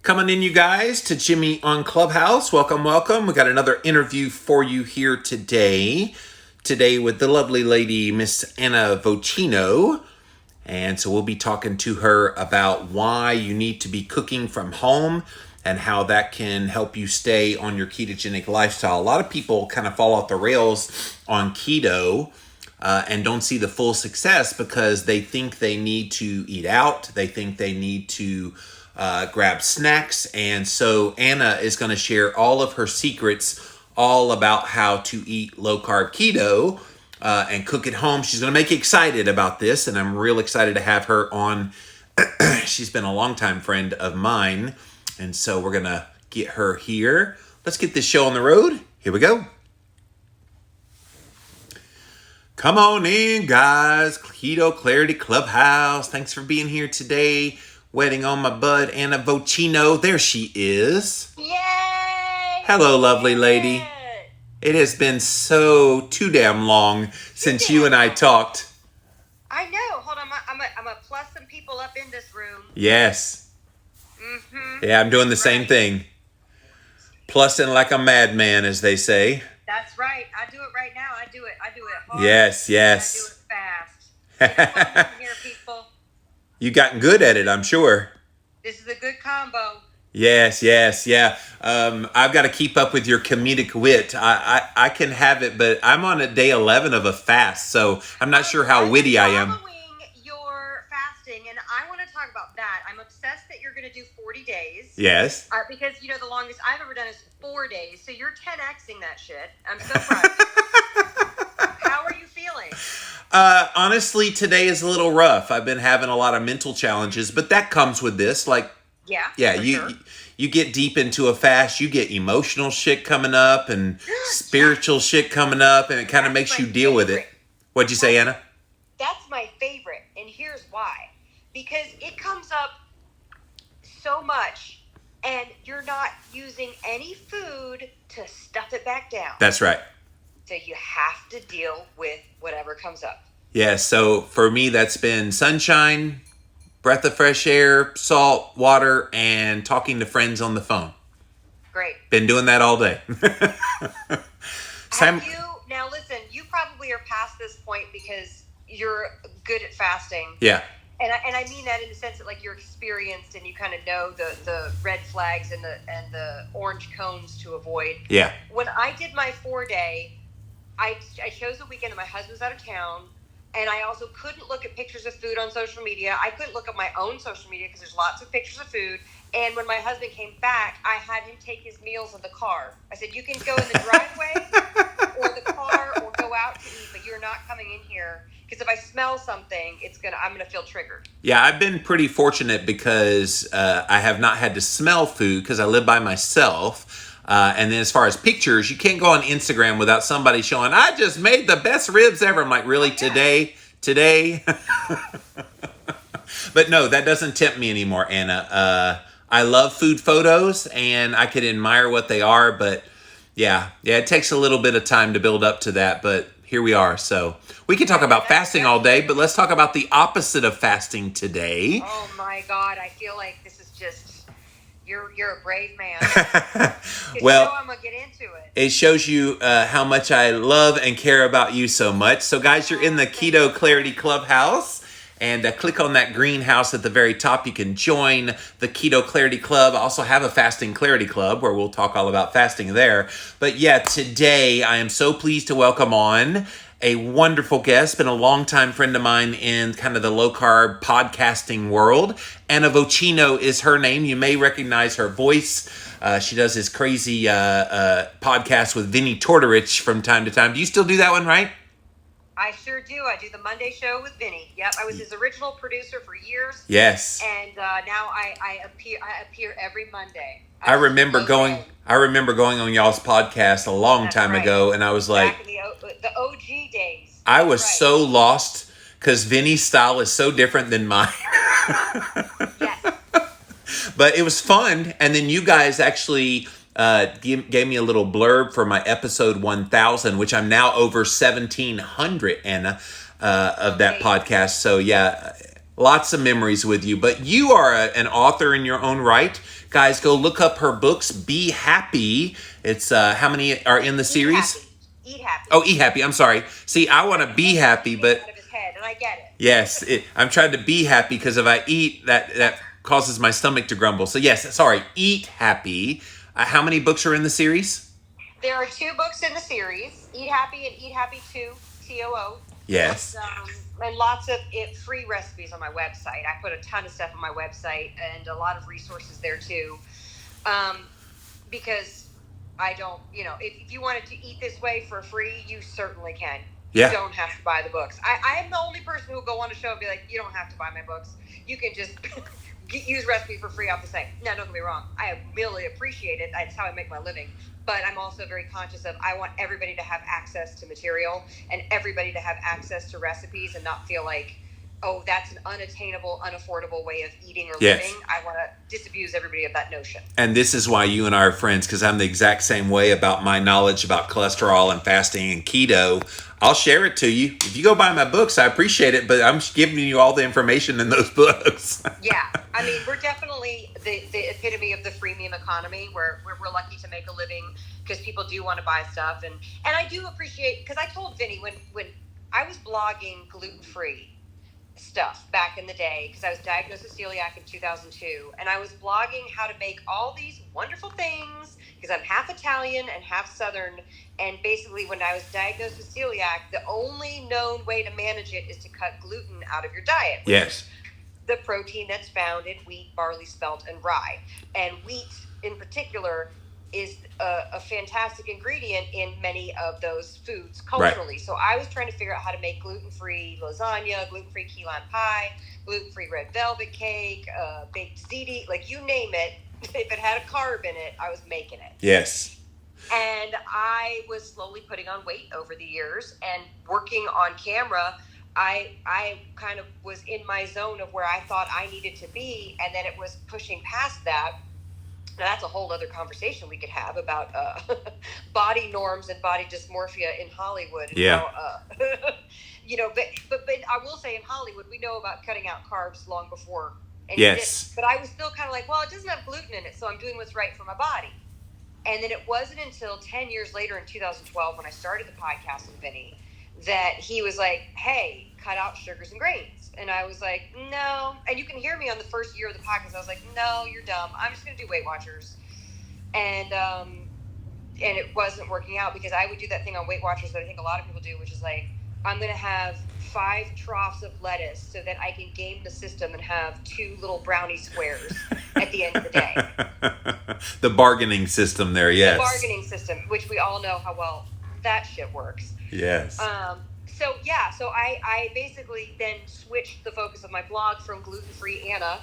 Coming in, you guys, to Jimmy on Clubhouse. Welcome, welcome. We got another interview for you here today. Today with the lovely lady, Miss Anna Vocino. And so we'll be talking to her about why you need to be cooking from home and how that can help you stay on your ketogenic lifestyle. A lot of people kind of fall off the rails on keto and don't see the full success because they think they need to eat out. They think they need to grab snacks. And so Anna is going to share all of her secrets all about how to eat low-carb keto and cook at home. She's going to make you excited about this, and I'm real excited to have her on. She's been a longtime friend of mine, and so we're going to get her here. Let's get this show on the road. Here we go. Come on in, guys. Keto Clarity Clubhouse. Thanks for being here today. Waiting on my bud, Anna Vocino. There she is. Yay! Hello, lovely lady. It has been so too damn long since you and I talked. I know. Hold on. I'm a plus some people up in this room. Yes. Yeah, I'm doing the same thing. Plussing like a madman, as they say. That's right. I do it right now. I do it hard. Yes. I do it fast. Come on here, people. You gotten good at it, I'm sure. This is a good combo. Yes, yeah. I've got to keep up with your comedic wit. I can have it, but I'm on a day 11 of a fast, so I'm not sure how witty I am. Following your fasting, and I want to talk about that. I'm obsessed that you're going to do 40 days. Yes. Because, the longest I've ever done is 4 days, so you're 10xing that shit. I'm so proud of you. How are you feeling? Honestly, today is a little rough. I've been having a lot of mental challenges, but that comes with this. You get deep into a fast, you get emotional shit coming up and spiritual shit coming up, and it kind of makes you deal with it. What'd you say, Anna? That's my favorite, and here's why. Because it comes up so much, and you're not using any food to stuff it back down. That's right. So you have to deal with whatever comes up. Yeah, so for me, that's been sunshine, breath of fresh air, salt, water, and talking to friends on the phone. Great. Been doing that all day. Now listen, you probably are past this point because you're good at fasting. Yeah. And I mean that in the sense that like you're experienced and you kind of know the red flags and the orange cones to avoid. Yeah. When I did my 4-day, I chose a weekend that my husband was out of town, and I also couldn't look at pictures of food on social media. I couldn't look at my own social media because there's lots of pictures of food. And when my husband came back, I had him take his meals in the car. I said, you can go in the driveway or the car or go out to eat, but you're not coming in here because if I smell something, I'm gonna feel triggered. Yeah, I've been pretty fortunate because I have not had to smell food because I live by myself. And then as far as pictures, you can't go on Instagram without somebody showing, I just made the best ribs ever. I'm like, really? Today? But no, that doesn't tempt me anymore, Anna. I love food photos and I could admire what they are, but yeah, it takes a little bit of time to build up to that, but here we are. So we can talk about fasting all day, but let's talk about the opposite of fasting today. Oh my God, I feel like this is just... You're a brave man. Well, I'm gonna get into it. It shows you how much I love and care about you so much. So guys, you're in the Keto Clarity Clubhouse, and click on that greenhouse at the very top. You can join the Keto Clarity Club. I also have a Fasting Clarity Club where we'll talk all about fasting there. But yeah, today I am so pleased to welcome on a wonderful guest, been a longtime friend of mine in kind of the low-carb podcasting world. Anna Vocino is her name. You may recognize her voice. She does this crazy podcast with Vinny Tortorich from time to time. Do you still do that one, right? I sure do. I do the Monday show with Vinny. Yep, I was his original producer for years. Yes. And now I appear every Monday. I remember going on y'all's podcast a long time ago, and I was like, back in the OG days. I was so lost because Vinny's style is so different than mine. Yes. But it was fun, and then you guys actually gave me a little blurb for my episode 1000, which I'm now over 1,700, Anna, of that podcast. So yeah, Lots of memories with you. But you are an author in your own right. Guys, go look up her books. Be Happy. It's how many are in the series? Eat Happy. Oh, Eat Happy. I'm sorry. See, I want to be happy, but out of his head, and I get it. yes, I'm trying to be happy because if I eat, that causes my stomach to grumble. So yes, sorry. Eat Happy. How many books are in the series? There are 2 books in the series: Eat Happy and Eat Happy 2, TOO. Yes. And lots of free recipes on my website. I put a ton of stuff on my website and a lot of resources there too. Because I don't, if you wanted to eat this way for free, you certainly can. Yeah. You don't have to buy the books. I am the only person who will go on a show and be like, you don't have to buy my books. You can just use recipes for free off the site. Now, don't get me wrong. I really appreciate it. That's how I make my living. But I'm also very conscious of I want everybody to have access to material and everybody to have access to recipes and not feel like, oh, that's an unattainable, unaffordable way of eating or living. I want to disabuse everybody of that notion. And this is why you and I are friends, because I'm the exact same way about my knowledge about cholesterol and fasting and keto. I'll share it to you. If you go buy my books, I appreciate it, but I'm giving you all the information in those books. Yeah. I mean, we're definitely the epitome of the freemium economy where we're lucky to make a living because people do want to buy stuff. And I do appreciate, because I told Vinny when I was blogging gluten-free stuff back in the day, because I was diagnosed with celiac in 2002, and I was blogging how to make all these wonderful things because I'm half Italian and half Southern, and basically when I was diagnosed with celiac, the only known way to manage it is to cut gluten out of your diet. Yes. The protein that's found in wheat, barley, spelt, and rye. And wheat in particular is a fantastic ingredient in many of those foods culturally. Right. So I was trying to figure out how to make gluten-free lasagna, gluten-free key lime pie, gluten-free red velvet cake, baked ziti, like you name it. If it had a carb in it, I was making it. Yes. And I was slowly putting on weight over the years and working on camera. I kind of was in my zone of where I thought I needed to be, and then it was pushing past that. Now, that's a whole other conversation we could have about body norms and body dysmorphia in Hollywood. Yeah. But I will say in Hollywood, we know about cutting out carbs long before. Yes. But I was still kind of like, well, it doesn't have gluten in it, so I'm doing what's right for my body. And then it wasn't until 10 years later in 2012 when I started the podcast with Vinny that he was like, hey, cut out sugars and grains. And I was like, no. And you can hear me on the first year of the podcast. I was like, no, you're dumb. I'm just going to do Weight Watchers. And it wasn't working out because I would do that thing on Weight Watchers that I think a lot of people do, which is like, I'm going to have 5 troughs of lettuce so that I can game the system and have 2 little brownie squares at the end of the day. The bargaining system there, yes. The bargaining system, which we all know how well that shit works. Yes. So I basically then switched the focus of my blog from gluten-free Anna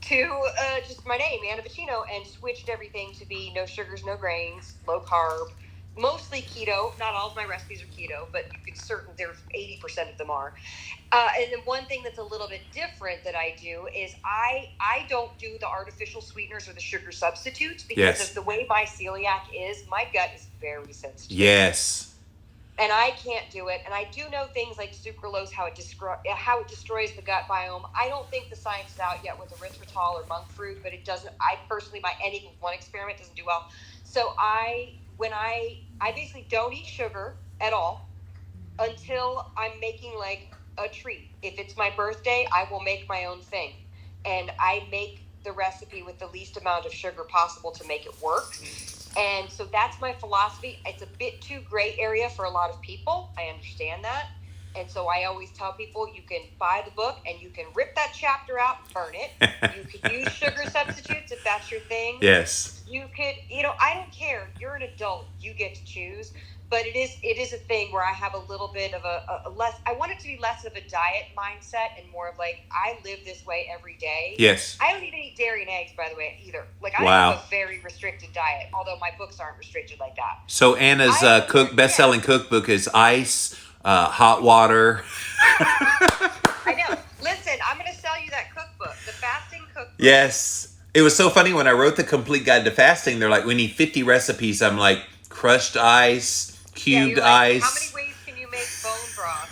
to just my name, Anna Vocino, and switched everything to be no sugars, no grains, low carb, mostly keto. Not all of my recipes are keto, but it's certain there's 80% of them are. And then one thing that's a little bit different that I do is I don't do the artificial sweeteners or the sugar substitutes because of the way my celiac is. My gut is very sensitive. Yes. And I can't do it. And I do know things like sucralose, how it destroys the gut biome. I don't think the science is out yet with erythritol or monk fruit, but it doesn't. I personally, my N=1 experiment doesn't do well. So I basically don't eat sugar at all until I'm making like a treat. If it's my birthday, I will make my own thing. And I make the recipe with the least amount of sugar possible to make it work. And so that's my philosophy. It's a bit too gray area for a lot of people. I understand that. And so I always tell people you can buy the book and you can rip that chapter out and burn it. You could use sugar substitutes if that's your thing. Yes. You could, I don't care. You're an adult. You get to choose. But it is a thing where I have a little bit of a less, I want it to be less of a diet mindset and more of like, I live this way every day. Yes. I don't even eat dairy and eggs, by the way, either. Like, I Wow. have a very restricted diet, although my books aren't restricted like that. So Anna's best-selling cookbook is ice, hot water. I know. Listen, I'm going to sell you that cookbook, the fasting cookbook. Yes. It was so funny when I wrote the complete guide to fasting. They're like, we need 50 recipes. I'm like, crushed ice, cubed ice. How many ways can you make bone broth?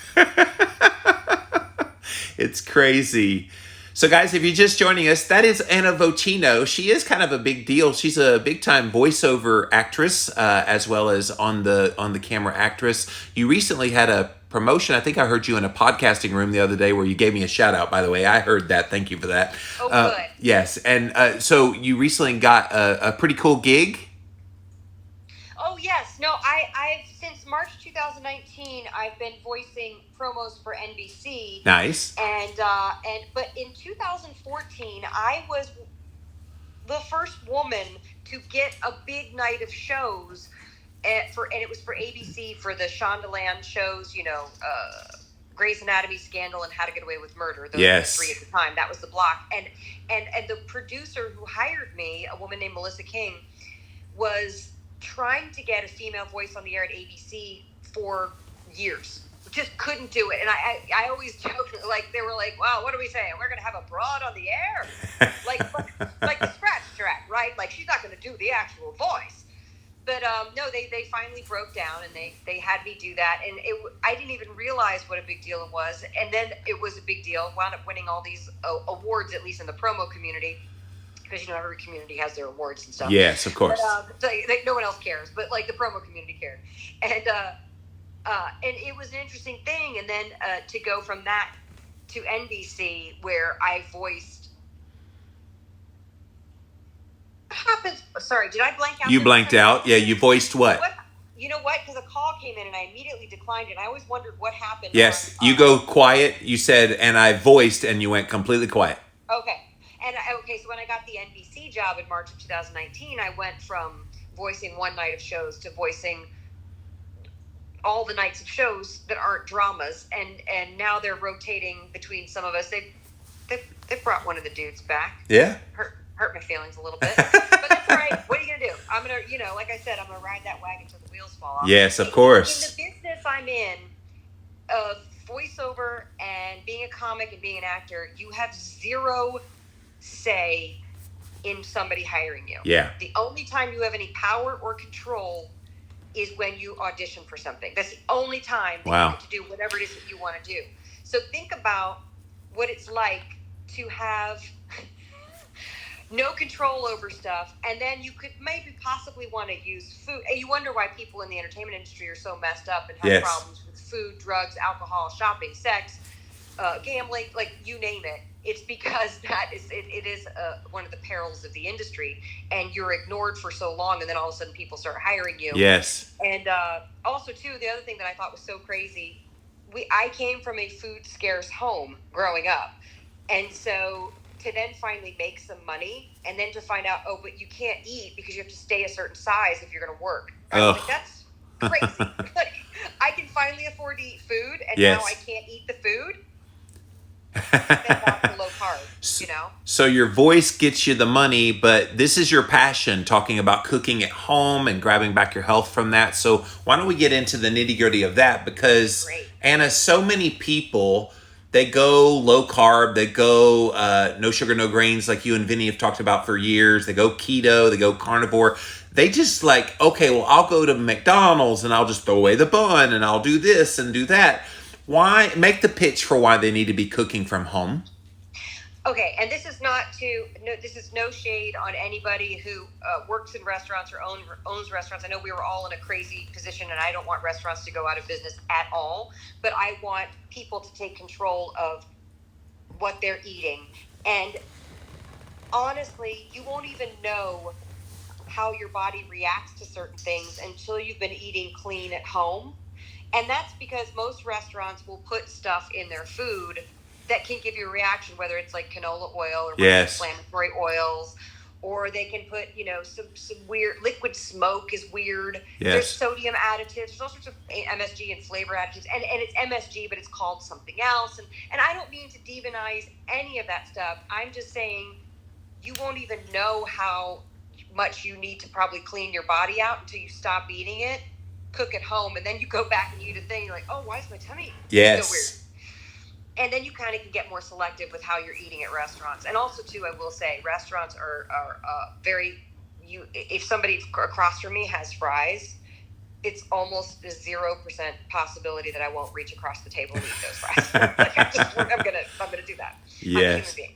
It's crazy. So, guys, if you're just joining us, that is Anna Vocino. She is kind of a big deal. She's a big-time voiceover actress, as well as on the camera actress. You recently had a promotion. I think I heard you in a podcasting room the other day where you gave me a shout out. By the way, I heard that. Thank you for that. Oh, good. Yes, and so you recently got a pretty cool gig. Oh yes, no, I've since March 2019 I've been voicing promos for NBC. Nice. But in 2014 I was the first woman to get a big night of shows and it was for ABC for the Shondaland shows, Grey's Anatomy, Scandal, and How to Get Away with Murder. Those Yes. were 3 at the time. That was the block. And the producer who hired me, a woman named Melissa King, was trying to get a female voice on the air at ABC for years. Just couldn't do it. And I always joke, like, they were like, wow, what are we saying? We're going to have a broad on the air? like the scratch track, right? Like, she's not going to do the actual voice. But no, they finally broke down and they had me do that. And I didn't even realize what a big deal it was. And then it was a big deal. Wound up winning all these awards, at least in the promo community. Because, every community has their awards and stuff. Yes, of course. But, no one else cares, but, like, the promo community cared. And it was an interesting thing. And then to go from that to NBC, where I voiced... What happened? Sorry, did I blank out? You blanked out? Yeah, you voiced what? You know what? Because a call came in and I immediately declined it. I always wondered what happened. Yes, you go quiet. You said, and I voiced, and you went completely quiet. Okay. So when I got the NBC job in March of 2019, I went from voicing one night of shows to voicing all the nights of shows that aren't dramas, and now they're rotating between some of us. They brought one of the dudes back. Yeah. Hurt my feelings a little bit, but that's all right. What are you gonna do? I'm gonna, like I said, I'm gonna ride that wagon until the wheels fall off. Yes, of course. In the business I'm in, of voiceover and being a comic and being an actor, you have zero say in somebody hiring you. Yeah. The only time you have any power or control is when you audition for something. That's the only time that you get to do whatever it is that you want to do. So think about what it's like to have no control over stuff, and then you could maybe possibly want to use food. And you wonder why people in the entertainment industry are so messed up and have problems with food, drugs, alcohol, shopping, sex, gambling, like you name it. It's because it is one of the perils of the industry, and you're ignored for so long, and then all of a sudden people start hiring you. Yes. And also, too, the other thing that I thought was so crazy, I came from a food scarce home growing up, and so to then finally make some money, and then to find out, but you can't eat because you have to stay a certain size if you're going to work. I was like, that's crazy. Like, I can finally afford to eat food, and now I can't eat the food. Then back to low carb, So your voice gets you the money, but this is your passion, talking about cooking at home and grabbing back your health from that. So why don't we get into the nitty-gritty of that? Because, Anna, so many people... They go low carb, they go no sugar, no grains, like you and Vinny have talked about for years. They go keto, they go carnivore. They just like, okay, well, I'll go to McDonald's and I'll just throw away the bun and I'll do this and do that. Why? Make the pitch for why they need to be cooking from home. Okay, and this is this is no shade on anybody who works in restaurants or owns restaurants. I know we were all in a crazy position, and I don't want restaurants to go out of business at all, but I want people to take control of what they're eating. And honestly, you won't even know how your body reacts to certain things until you've been eating clean at home. And that's because most restaurants will put stuff in their food that can give you a reaction, whether it's like canola oil or inflammatory oils, or they can put, some weird liquid smoke is weird. Yes. There's sodium additives. There's all sorts of MSG and flavor additives, and it's MSG, but it's called something else. And I don't mean to demonize any of that stuff. I'm just saying you won't even know how much you need to probably clean your body out until you stop eating it, cook at home, and then you go back and eat a thing. You're like, oh, why is my tummy so weird? And then you kind of can get more selective with how you're eating at restaurants. And also, too, I will say, restaurants are very... If somebody across from me has fries, it's almost a 0% possibility that I won't reach across the table and eat those fries. Like, I'm gonna do that. Yes. I'm a human being.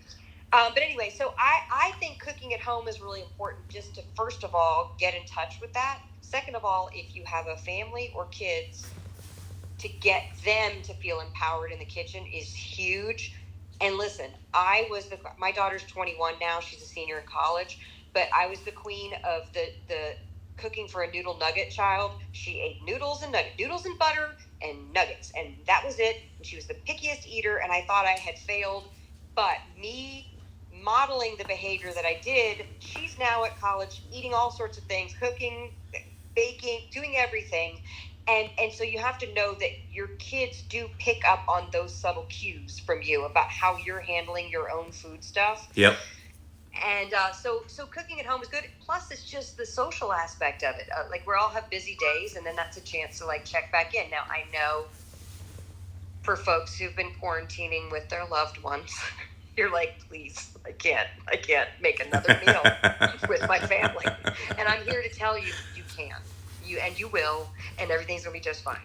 But anyway, so I think cooking at home is really important, just to, first of all, get in touch with that. Second of all, if you have a family or kids, to get them to feel empowered in the kitchen is huge. And listen, my daughter's 21 now. She's a senior in college, but I was the queen of the cooking for a noodle nugget child. She ate noodles and butter and nuggets, and that was it. And she was the pickiest eater, and I thought I had failed. But me modeling the behavior that I did, she's now at college eating all sorts of things, cooking, baking, doing everything. And so you have to know that your kids do pick up on those subtle cues from you about how you're handling your own food stuff. Yep. And so cooking at home is good. Plus, it's just the social aspect of it. Like, we all have busy days, and then that's a chance to, like, check back in. Now, I know for folks who've been quarantining with their loved ones, you're like, please, I can't make another meal with my family. And I'm here to tell you, you can. You will, and everything's going to be just fine.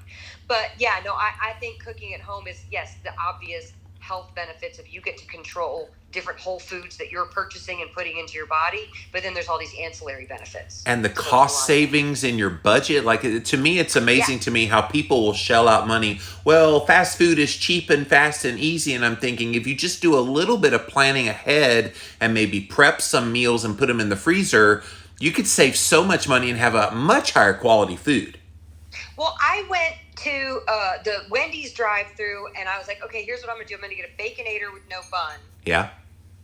But yeah, no, I think cooking at home is, yes, the obvious health benefits of you get to control different whole foods that you're purchasing and putting into your body, but then there's all these ancillary benefits. And the cost savings in your budget, like, to me, it's amazing to me how people will shell out money. Well, fast food is cheap and fast and easy, and I'm thinking if you just do a little bit of planning ahead and maybe prep some meals and put them in the freezer, you could save so much money and have a much higher quality food. Well, I went to the Wendy's drive-thru, and I was like, okay, here's what I'm going to do. I'm going to get a Baconator with no bun. Yeah.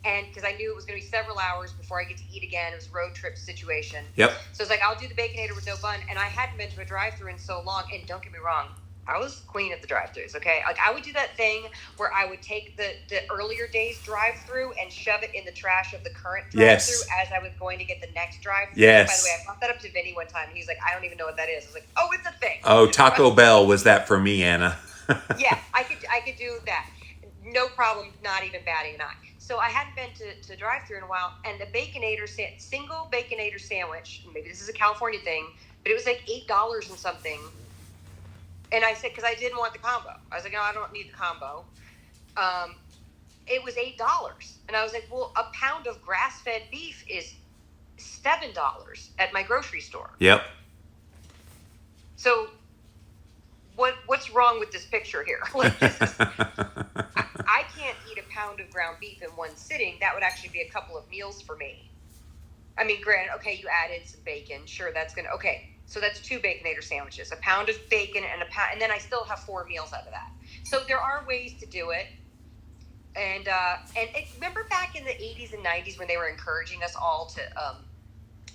And because I knew it was going to be several hours before I get to eat again. It was a road trip situation. Yep. So it's like, I'll do the Baconator with no bun. And I hadn't been to a drive-thru in so long. And don't get me wrong, I was queen at the drive-thrus, okay? Like, I would do that thing where I would take the earlier days drive-thru and shove it in the trash of the current drive-thru as I was going to get the next drive-thru. Yes. By the way, I brought that up to Vinny one time. He's like, I don't even know what that is. I was like, oh, it's a thing. Oh, Taco Bell was that for me, Anna. Yeah, I could do that. No problem, not even batting an eye. So I hadn't been to drive-thru in a while, and the single Baconator sandwich, maybe this is a California thing, but it was like $8 and something. And I said, because I didn't want the combo. I was like, no, I don't need the combo. It was $8. And I was like, well, a pound of grass-fed beef is $7 at my grocery store. Yep. So what's wrong with this picture here? Like, I can't eat a pound of ground beef in one sitting. That would actually be a couple of meals for me. I mean, granted, okay, you add in some bacon. Sure, that's going to... Okay, so that's 2 Baconator sandwiches, a pound of bacon and and then I still have 4 meals out of that. So there are ways to do it. And remember back in the 80s and 90s when they were encouraging us all to...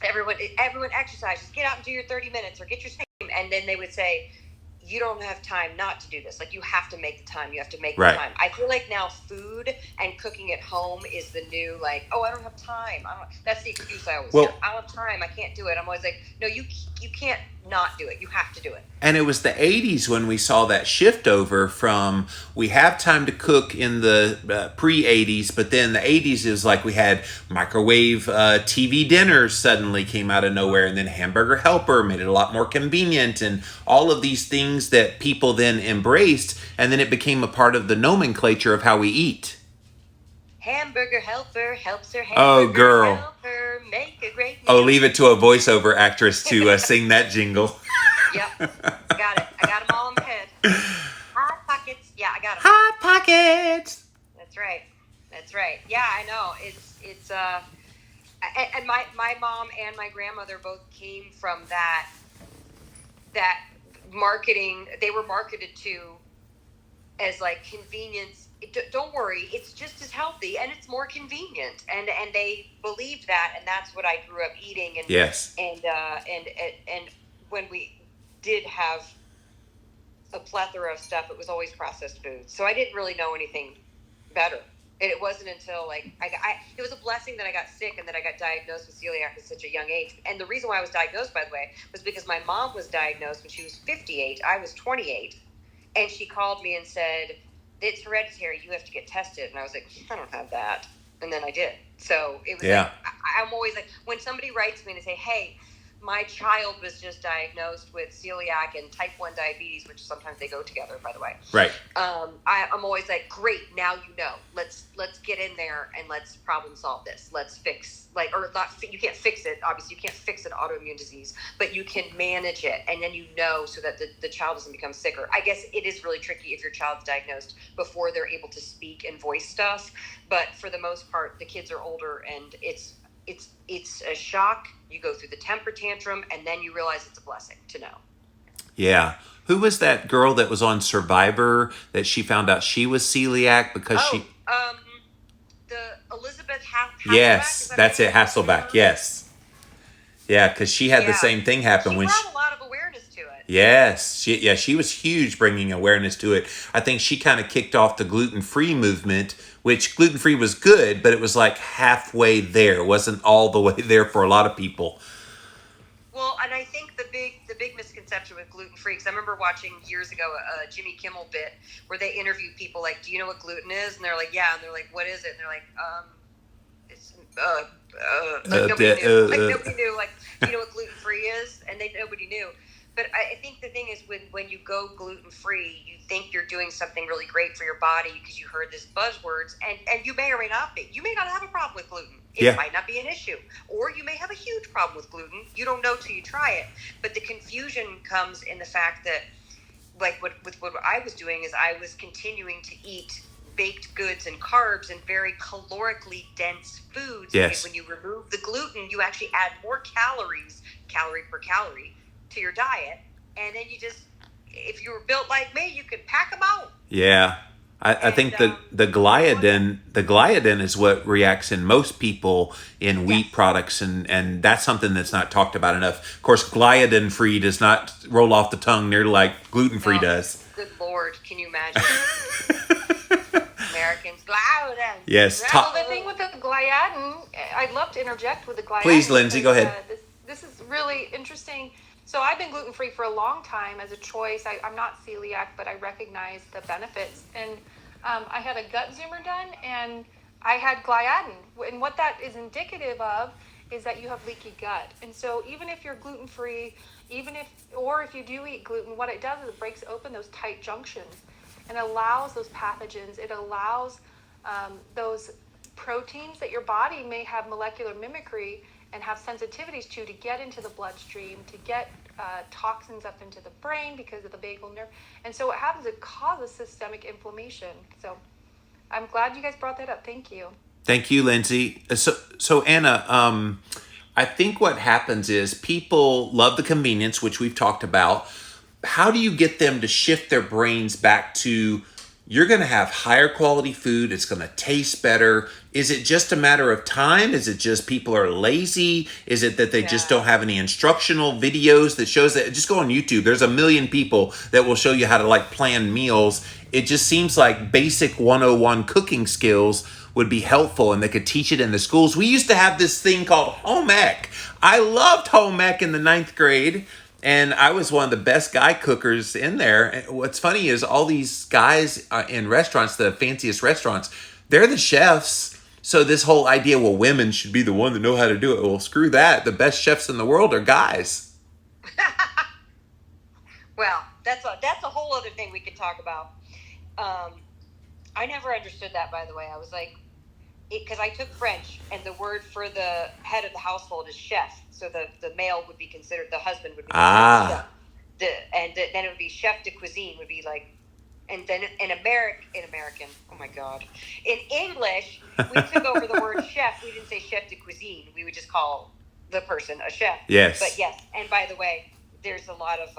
everyone exercise. Just get out and do your 30 minutes or get your steam. And then they would say... you don't have time not to do this. Like, you have to make the time. You have to make the time. I feel like now food and cooking at home is the new, like, oh, I don't have time. That's the excuse I always hear. I don't have time. I can't do it. I'm always like, no, you can't not do it. You have to do it. And it was the 80s when we saw that shift over from we have time to cook in the pre-80s, but then the 80s is like we had microwave TV dinners suddenly came out of nowhere, and then Hamburger Helper made it a lot more convenient, and all of these things that people then embraced, and then it became a part of the nomenclature of how we eat. Hamburger Helper helps her hamburger helper make a great meal. Oh, leave it to a voiceover actress to sing that jingle. Yep, got it. I got them all in my head. Hot Pockets. Yeah, I got them. Hot Pockets. That's right. Yeah, I know. It's and my mom and my grandmother both came from that marketing. They were marketed to as like convenience. Don't worry, it's just as healthy and it's more convenient, and they believed that, and that's what I grew up eating. And yes, and when we did have a plethora of stuff, it was always processed foods. So I didn't really know anything better. And it wasn't until like it was a blessing that I got sick and that I got diagnosed with celiac at such a young age. And the reason why I was diagnosed, by the way, was because my mom was diagnosed when she was 58. I was 28, and she called me and said, it's hereditary, you have to get tested. And I was like, I don't have that. And then I did. So it was like, I'm always like, when somebody writes me and they say, hey, my child was just diagnosed with celiac and type 1 diabetes, which sometimes they go together, by the way. Right. I'm always like, great, now you know. Let's get in there and let's problem solve this. Let's fix, or not. You can't fix it. Obviously, you can't fix an autoimmune disease, but you can manage it, and then so that the child doesn't become sicker. I guess it is really tricky if your child's diagnosed before they're able to speak and voice stuff. But for the most part, the kids are older, and it's a shock. You go through the temper tantrum, and then you realize it's a blessing to know. Yeah. Who was that girl that was on Survivor that she found out she was celiac because the Elizabeth Hasselbeck? Yes, that's it, Hasselbeck. Yes. Yeah, because she had the same thing happen she brought a lot of awareness to it. Yes. She was huge bringing awareness to it. I think she kind of kicked off the gluten-free movement, which gluten-free was good, but it was like halfway there. It wasn't all the way there for a lot of people. Well, and I think the big misconception with gluten-free, because I remember watching years ago a Jimmy Kimmel bit where they interviewed people like, do you know what gluten is? And they're like, yeah. And they're like, what is it? And they're like, it's nobody knew. Nobody knew. Like, do you know what gluten-free is? And nobody knew. But I think the thing is when you go gluten-free, you think you're doing something really great for your body because you heard this buzzwords, and you may or may not be. You may not have a problem with gluten. It might not be an issue. Or you may have a huge problem with gluten. You don't know till you try it. But the confusion comes in the fact that, like what I was doing is I was continuing to eat baked goods and carbs and very calorically dense foods. Yes. When you remove the gluten, you actually add more calories, calorie per calorie, to your diet. And then you just, if you were built like me, you could pack them out. Yeah. I think the gliadin is what reacts in most people in wheat products, and that's something that's not talked about enough. Of course, gliadin free does not roll off the tongue nearly like gluten free does. Good Lord, can you imagine? Americans, gliadin. Yes. Well, the thing with the gliadin, I'd love to interject with the gliadin. Please, Lindsay, go ahead. This is really interesting. So I've been gluten-free for a long time as a choice. I'm not celiac, but I recognize the benefits. And I had a gut zoomer done, and I had gliadin. And what that is indicative of is that you have leaky gut. And so even if you're gluten-free, if you do eat gluten, what it does is it breaks open those tight junctions and allows those pathogens. It allows those proteins that your body may have molecular mimicry and have sensitivities to get into the bloodstream, to get toxins up into the brain because of the vagal nerve. And so what happens, it causes systemic inflammation. So I'm glad you guys brought that up. Thank you. Thank you, Lindsay. So Anna, I think what happens is people love the convenience, which we've talked about. How do you get them to shift their brains back to, you're going to have higher quality food, it's going to taste better? Is it just a matter of time? Is it just people are lazy? Is it that they just don't have any instructional videos that shows that? Just go on YouTube. There's a million people that will show you how to plan meals. It just seems like basic 101 cooking skills would be helpful, and they could teach it in the schools. We used to have this thing called home ec. I loved home ec in the 9th grade. And I was one of the best guy cookers in there. And what's funny is all these guys in restaurants, the fanciest restaurants, they're the chefs. So this whole idea, well, women should be the one that know how to do it. Well, screw that. The best chefs in the world are guys. Well, that's a whole other thing we could talk about. I never understood that, by the way. I was like, because I took French, and the word for the head of the household is chef. So the male would be considered, the husband would be considered chef. Then it would be chef de cuisine, would be like, and then in American, oh my God. In English, we took over the word chef. We didn't say chef de cuisine. We would just call the person a chef. Yes. But yes, and by the way, there's a lot of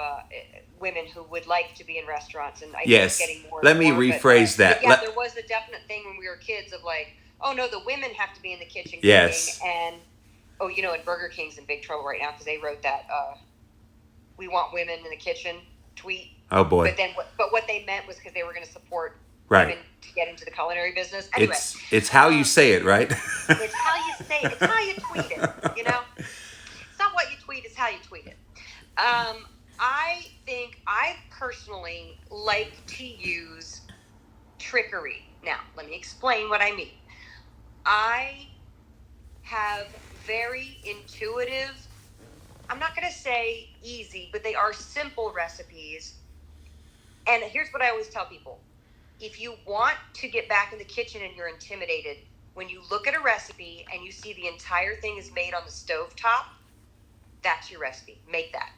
women who would like to be in restaurants, and I think it's getting more. Let me rephrase that. But there was a definite thing when we were kids of like, oh no, the women have to be in the kitchen cooking. Yes. And and Burger King's in big trouble right now because they wrote that "We want women in the kitchen" tweet. Oh boy! But what they meant was because they were going to support women to get into the culinary business. Anyway, it's how you say it, right? It's how you say it. It's how you tweet it. It's not what you tweet; it's how you tweet it. I think I personally like to use trickery. Now, let me explain what I mean. I have very intuitive I'm not going to say easy, but they are simple recipes. And here's what I always tell people. If you want to get back in the kitchen and you're intimidated, when you look at a recipe and you see the entire thing is made on the stovetop, that's your recipe. Make that.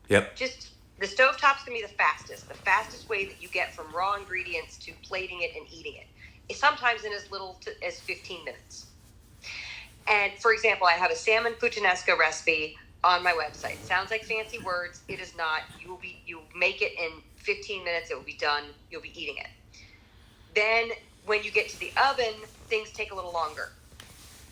Yep. Just the stovetop's going to be the fastest way that you get from raw ingredients to plating it and eating it. It's sometimes in as little as 15 minutes. And for example, I have a salmon puttanesca recipe on my website. Sounds like fancy words. It is not. You make it in 15 minutes. It will be done. You'll be eating it. Then when you get to the oven, things take a little longer.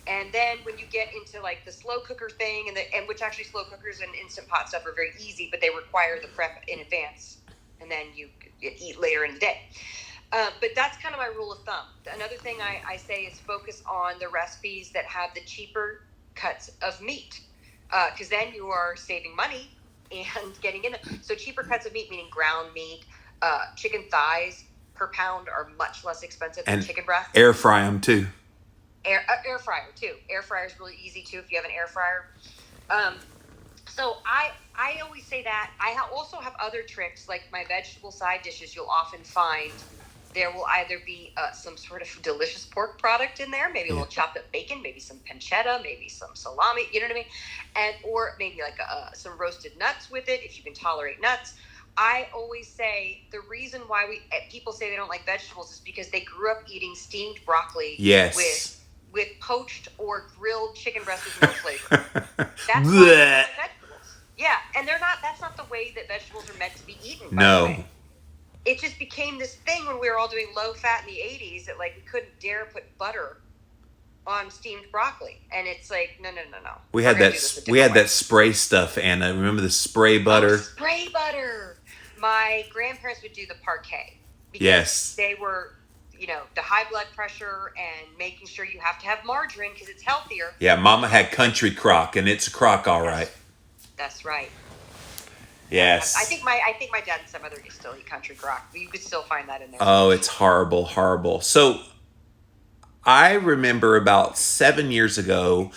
And then when you get into like the slow cooker thing, and which actually slow cookers and Instant Pot stuff are very easy, but they require the prep in advance, and then you eat later in the day. But that's kind of my rule of thumb. Another thing I say is focus on the recipes that have the cheaper cuts of meat, because then you are saving money and getting in it. So cheaper cuts of meat, meaning ground meat, chicken thighs per pound are much less expensive than chicken breast. Air fry them too. Air fryer too. Air fryer is really easy too if you have an air fryer. So I always say that. I also have other tricks, like my vegetable side dishes. You'll often find there will either be some sort of delicious pork product in there, maybe a little chopped up bacon, maybe some pancetta, maybe some salami, you know what I mean? Or maybe like some roasted nuts with it, if you can tolerate nuts. I always say the reason why people say they don't like vegetables is because they grew up eating steamed broccoli with poached or grilled chicken breast with no flavor. That's why they don't like vegetables. Yeah, and that's not the way that vegetables are meant to be eaten, by the way. It just became this thing when we were all doing low fat in the 80s that like we couldn't dare put butter on steamed broccoli, and it's like no. We had that spray stuff, Anna. Remember the spray butter? Spray butter. My grandparents would do the parquet because they were, the high blood pressure and making sure you have to have margarine because it's healthier. Yeah, Mama had country crock, and it's a crock, all right. That's right. Yes. I think my dad and some others still eat country crock. You could still find that in there. Oh, it's horrible, horrible. So I remember about 7 years ago,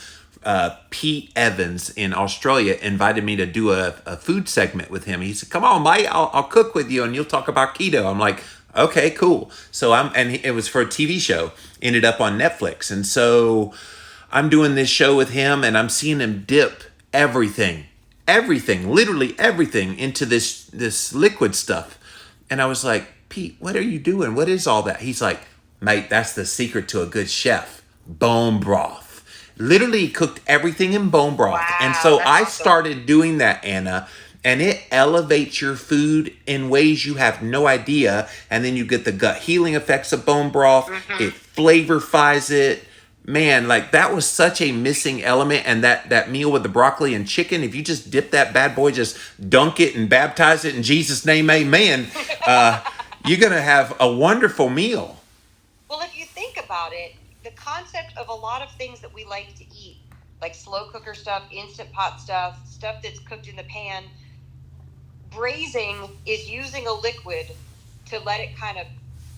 Pete Evans in Australia invited me to do a food segment with him. He said, "Come on, Mike, I'll cook with you and you'll talk about keto." I'm like, "Okay, cool." So it was for a TV show, ended up on Netflix. And so I'm doing this show with him and I'm seeing him dip everything, literally everything into this liquid stuff. And I was like, "Pete, what are you doing? What is all that?" He's like, "Mate, that's the secret to a good chef. Bone broth." Literally cooked everything in bone broth. Wow, and so I started doing that, Anna, and it elevates your food in ways you have no idea. And then you get the gut healing effects of bone broth. Mm-hmm. It flavorifies it. Man, like that was such a missing element. And that meal with the broccoli and chicken, if you just dip that bad boy, just dunk it and baptize it in Jesus' name, amen, you're going to have a wonderful meal. Well, if you think about it, the concept of a lot of things that we like to eat, like slow cooker stuff, Instant Pot stuff that's cooked in the pan, braising is using a liquid to let it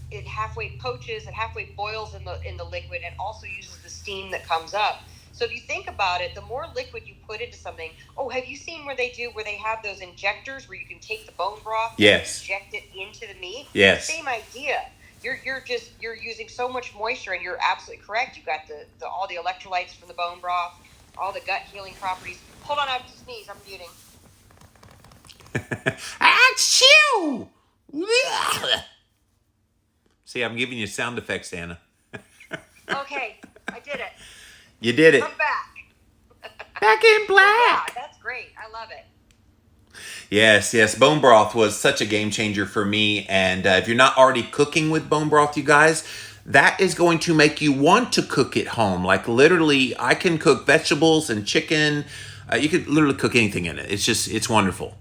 it halfway poaches, it halfway boils in the liquid, and also uses the steam that comes up. So if you think about it, the more liquid you put into something, have you seen where they have those injectors where you can take the bone broth and inject it into the meat? Yes. Same idea. You're using so much moisture, and you're absolutely correct. You got all the electrolytes from the bone broth, all the gut healing properties. Hold on, I have to sneeze. I'm muting. Achoo! See, I'm giving you sound effects, Anna. Okay, I did it. You did it. I'm back. Back in black. Yeah, that's great. I love it. Yes. Bone broth was such a game changer for me. And if you're not already cooking with bone broth, you guys, that is going to make you want to cook at home. Like literally, I can cook vegetables and chicken. You could literally cook anything in it. It's wonderful.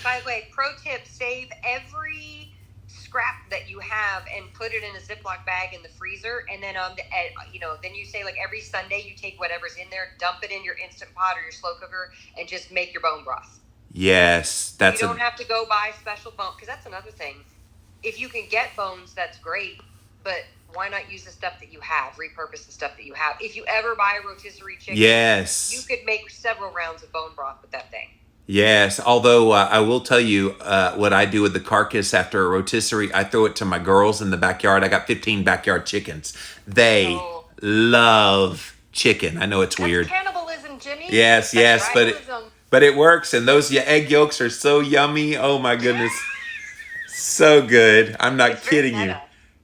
By the way, pro tip, save every scrap that you have and put it in a Ziploc bag in the freezer. And then, then you say like every Sunday you take whatever's in there, dump it in your Instant Pot or your slow cooker, and just make your bone broth. Yes, you don't have to go buy special bone, because that's another thing. If you can get bones, that's great, but why not use the stuff that you have, repurpose the stuff that you have? If you ever buy a rotisserie chicken, Yes. you could make several rounds of bone broth with that thing. Yes, although I will tell you what I do with the carcass after a rotisserie. I throw it to my girls in the backyard. I got 15 backyard chickens. They love chicken. I know it's That's weird. cannibalism, Jimmy. Yes, That's but it works, and those egg yolks are so yummy. Oh my goodness, so good. I'm not kidding you.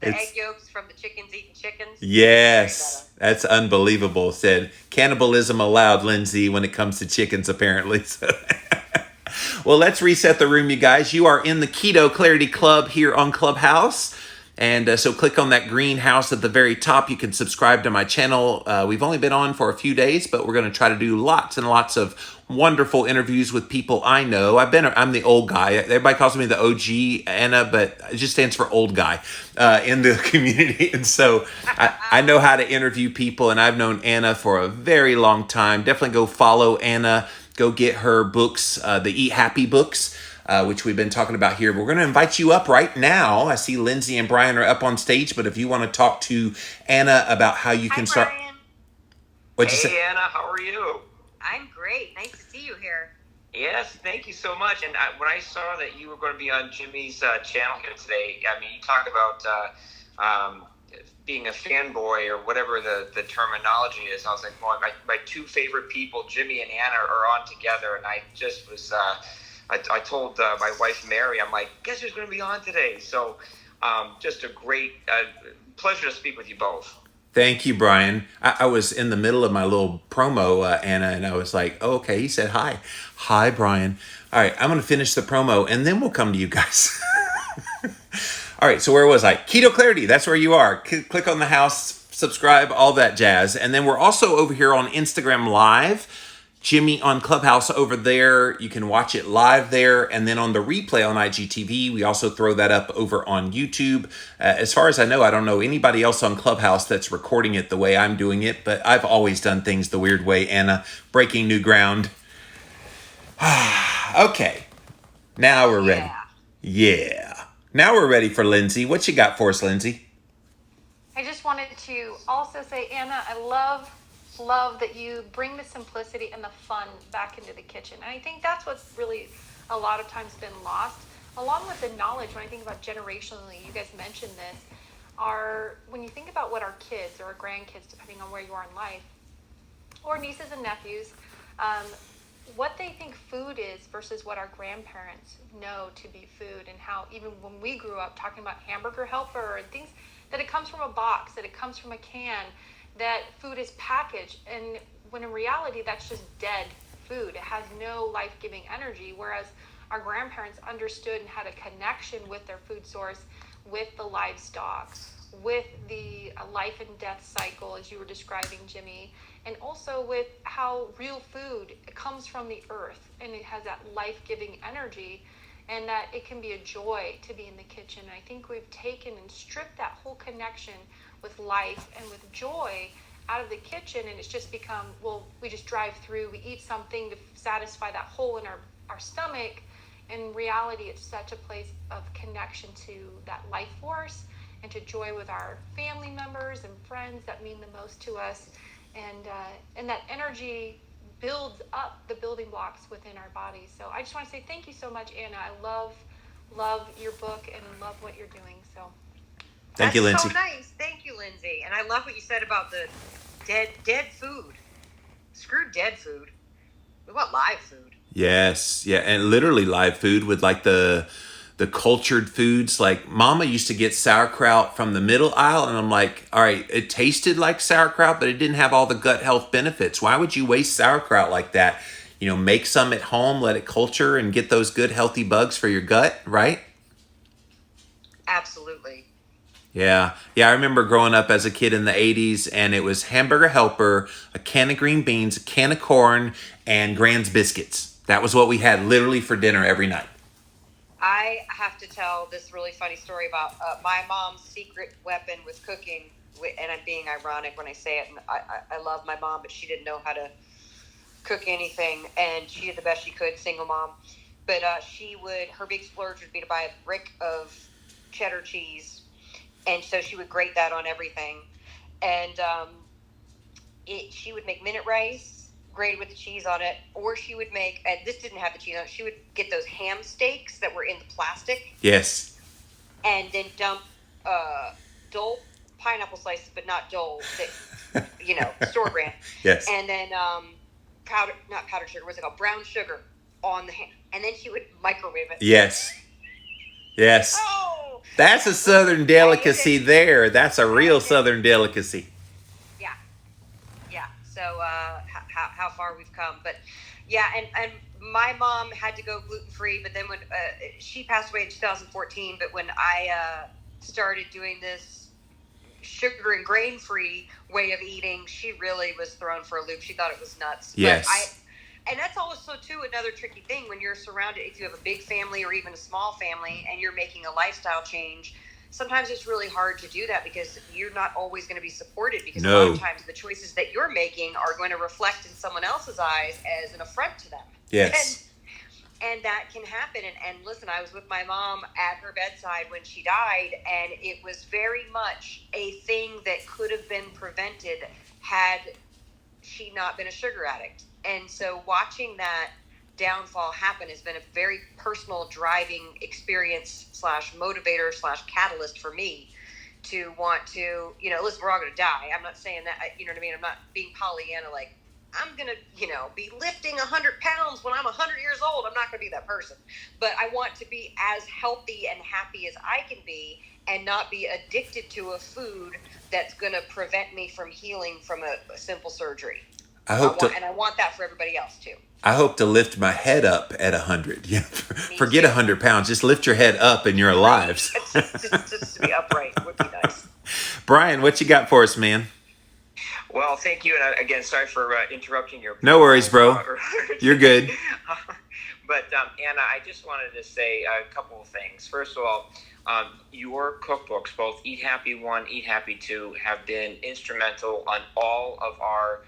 The egg yolks from the chickens eating chickens. Yes, that's unbelievable. Said cannibalism allowed, Lindsay, when it comes to chickens, apparently. So. Well, let's reset the room, you guys. You are in the Keto Clarity Club here on Clubhouse. And so click on that green house at the very top. You can subscribe to my channel. We've only been on for a few days, but we're going to try to do lots and lots of wonderful interviews with people I know. I'm the old guy. Everybody calls me the OG Anna, but it just stands for old guy in the community. And so I know how to interview people, and I've known Anna for a very long time. Definitely go follow Anna. Go get her books, the Eat Happy books, which we've been talking about here. We're going to invite you up right now. I see Lindsay and Brian are up on stage, but if you want to talk to Anna about how you can start. Brian. What'd you say? Hey, Anna, how are you? I'm great. Nice to see you here. Yes, thank you so much. And when I saw that you were going to be on Jimmy's channel here today, I mean, you talk about being a fanboy or whatever the terminology is. I was like, well, my two favorite people, Jimmy and Anna, are on together. And I just was, I told my wife, Mary, I'm like, guess who's going to be on today? So just a great pleasure to speak with you both. Thank you, Brian. I was in the middle of my little promo, Anna, and I was like, oh, okay, he said hi. Hi, Brian. All right, I'm going to finish the promo, and then we'll come to you guys. All right, so where was I? Keto Clarity, that's where you are. Click on the house, subscribe, all that jazz. And then we're also over here on Instagram Live. Jimmy on Clubhouse over there. You can watch it live there. And then on the replay on IGTV, we also throw that up over on YouTube. As far as I know, I don't know anybody else on Clubhouse that's recording it the way I'm doing it, but I've always done things the weird way, Anna. Breaking new ground. Okay. Now we're ready. Yeah. Now we're ready for Lindsay. What you got for us, Lindsay? I just wanted to also say, Anna, I love that you bring the simplicity and the fun back into the kitchen. And I think that's what's really a lot of times been lost, along with the knowledge. When I think about generationally, you guys mentioned this, when you think about what our kids or our grandkids, depending on where you are in life, or nieces and nephews, what they think food is versus what our grandparents know to be food, and how even when we grew up talking about Hamburger Helper and things, that it comes from a box, that it comes from a can, that food is packaged, and when in reality that's just dead food. It has no life-giving energy, whereas our grandparents understood and had a connection with their food source, with the livestock, with the life and death cycle, as you were describing, Jimmy, and also with how real food comes from the earth, and it has that life-giving energy, and that it can be a joy to be in the kitchen. I think we've taken and stripped that whole connection with life and with joy out of the kitchen, and it's just become, well, we just drive through, we eat something to satisfy that hole in our stomach. In reality, it's such a place of connection to that life force and to joy with our family members and friends that mean the most to us, and that energy builds up the building blocks within our bodies. So I just want to say thank you so much, Anna. I love your book and love what you're doing. So thank you, Lindsay. That's so nice. Thank you, Lindsay. And I love what you said about the dead food. Screw dead food. We want live food. Yes, yeah, and literally live food with like the cultured foods. Like Mama used to get sauerkraut from the middle aisle, and I'm like, all right, it tasted like sauerkraut, but it didn't have all the gut health benefits. Why would you waste sauerkraut like that? You know, make some at home, let it culture, and get those good healthy bugs for your gut, right? Absolutely. Yeah. I remember growing up as a kid in the 80s, and it was Hamburger Helper, a can of green beans, a can of corn, and Grand's biscuits. That was what we had literally for dinner every night. I have to tell this really funny story about my mom's secret weapon with cooking, and I'm being ironic when I say it. And I love my mom, but she didn't know how to cook anything, and she did the best she could, single mom. But her big splurge would be to buy a brick of cheddar cheese And so she would grate that on everything. And she would make minute rice grated with the cheese on it, or she would make, and this didn't have the cheese on it, she would get those ham steaks that were in the plastic. Yes. And then dump Dole pineapple slices, but not Dole, store brand. Yes. And then not powdered sugar, what's it called? Brown sugar on the ham. And then she would microwave it. Yes. Yes. Oh! That's a Southern delicacy there. That's a real Southern delicacy. Yeah. Yeah. So how far we've come. But yeah, and my mom had to go gluten-free, but then when she passed away in 2014, but when I started doing this sugar and grain-free way of eating, she really was thrown for a loop. She thought it was nuts. Yes. And that's also, too, another tricky thing when you're surrounded, if you have a big family or even a small family and you're making a lifestyle change, sometimes it's really hard to do that because you're not always going to be supported, because a lot of times the choices that you're making are going to reflect in someone else's eyes as an affront to them. Yes. And that can happen. And listen, I was with my mom at her bedside when she died, and it was very much a thing that could have been prevented had she not been a sugar addict. And so watching that downfall happen has been a very personal driving experience / motivator / catalyst for me to want to, listen, we're all going to die. I'm not saying that, you know what I mean? I'm not being Pollyanna, like, I'm going to, be lifting 100 pounds when I'm 100 years old. I'm not going to be that person. But I want to be as healthy and happy as I can be and not be addicted to a food that's going to prevent me from healing from a simple surgery. And I want that for everybody else too. I hope to lift my head up at 100. Yeah, forget 100 pounds. Just lift your head up and you're alive. just to be upright would be nice. Brian, what you got for us, man? Well, thank you. And again, sorry for interrupting your... No worries, bro. You're good. But Anna, I just wanted to say a couple of things. First of all, your cookbooks, both Eat Happy 1, Eat Happy 2, have been instrumental on all of our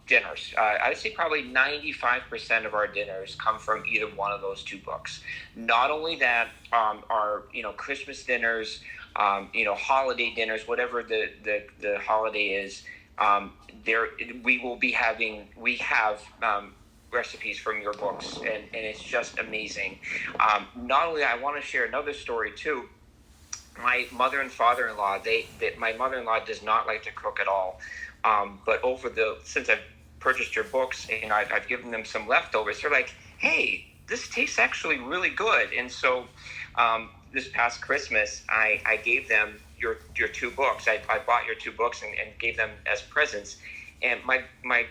dinners. I'd say probably 95% of our dinners come from either one of those two books. Not only that, our Christmas dinners, holiday dinners, whatever the holiday is, we have recipes from your books, and it's just amazing. Not only that, I want to share another story too. My mother and father-in-law, my mother-in-law does not like to cook at all. But since I've purchased your books and I've given them some leftovers, they're like, hey, this tastes actually really good. And so this past Christmas, I gave them your two books. I bought your two books and gave them as presents. And my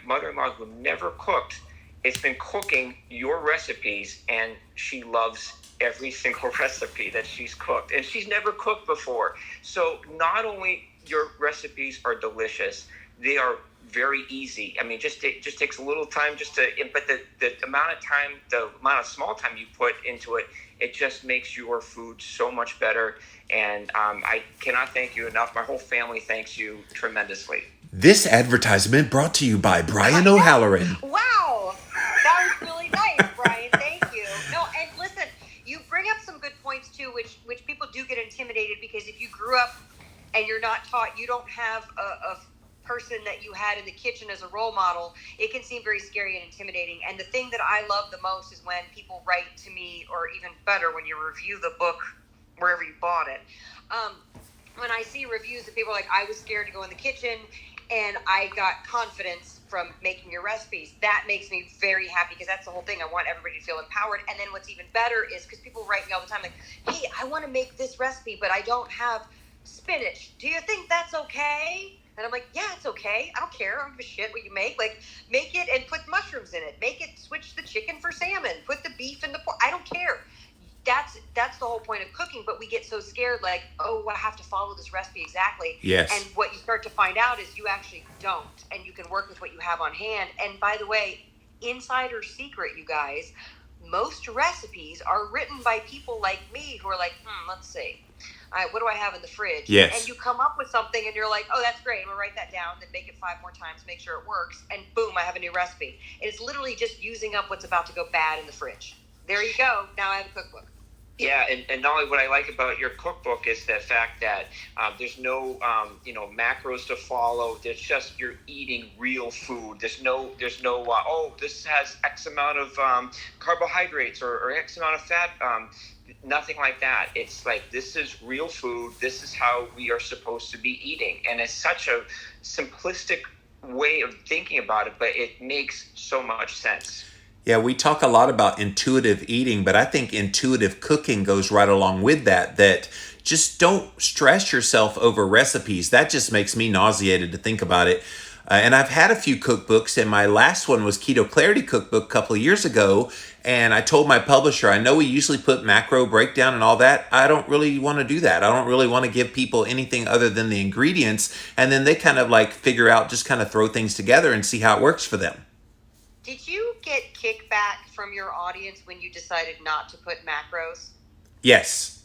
mother-in-law, who never cooked, has been cooking your recipes, and she loves every single recipe that she's cooked. And she's never cooked before. So not only your recipes are delicious, they are very easy. I mean, it just takes a little time but the amount of small time you put into it, it just makes your food so much better. And I cannot thank you enough. My whole family thanks you tremendously. This advertisement brought to you by Brian O'Halloran. Wow. That was really nice, Brian. Thank you. No, and listen, you bring up some good points too, which people do get intimidated, because if you grew up and you're not taught, you don't have a person that you had in the kitchen as a role model, it can seem very scary and intimidating. And the thing that I love the most is when people write to me, or even better, when you review the book wherever you bought it. When I see reviews that people are like, I was scared to go in the kitchen and I got confidence from making your recipes, that makes me very happy, because that's the whole thing. I want everybody to feel empowered. And then what's even better is, because people write me all the time like, hey, I want to make this recipe, but I don't have spinach. Do you think that's okay? And I'm like, yeah, it's okay. I don't care. I don't give a shit what you make. Like, make it and put mushrooms in it. Make it, switch the chicken for salmon. Put the beef in the pork. I don't care. That's the whole point of cooking. But we get so scared, like, oh, I have to follow this recipe exactly. Yes. And what you start to find out is you actually don't. And you can work with what you have on hand. And by the way, insider secret, you guys, most recipes are written by people like me who are like, let's see. All right, what do I have in the fridge? Yes. And you come up with something and you're like, oh, that's great. I'm going to write that down, then make it 5 more times, make sure it works. And boom, I have a new recipe. And it's literally just using up what's about to go bad in the fridge. There you go. Now I have a cookbook. Yeah, and not only what I like about your cookbook is the fact that there's no macros to follow. There's just you're eating real food. There's no oh, this has X amount of carbohydrates or X amount of fat. Nothing like that. It's like, this is real food. This is how we are supposed to be eating, and it's such a simplistic way of thinking about it, but it makes so much sense. Yeah, we talk a lot about intuitive eating, but I think intuitive cooking goes right along with that. That just don't stress yourself over recipes. That just makes me nauseated to think about it. And I've had a few cookbooks, and my last one was Keto Clarity Cookbook a couple of years ago. And I told my publisher, I know we usually put macro breakdown and all that. I don't really want to do that. I don't really want to give people anything other than the ingredients. And then they kind of like figure out, just kind of throw things together and see how it works for them. Did you get kickback from your audience when you decided not to put macros? Yes.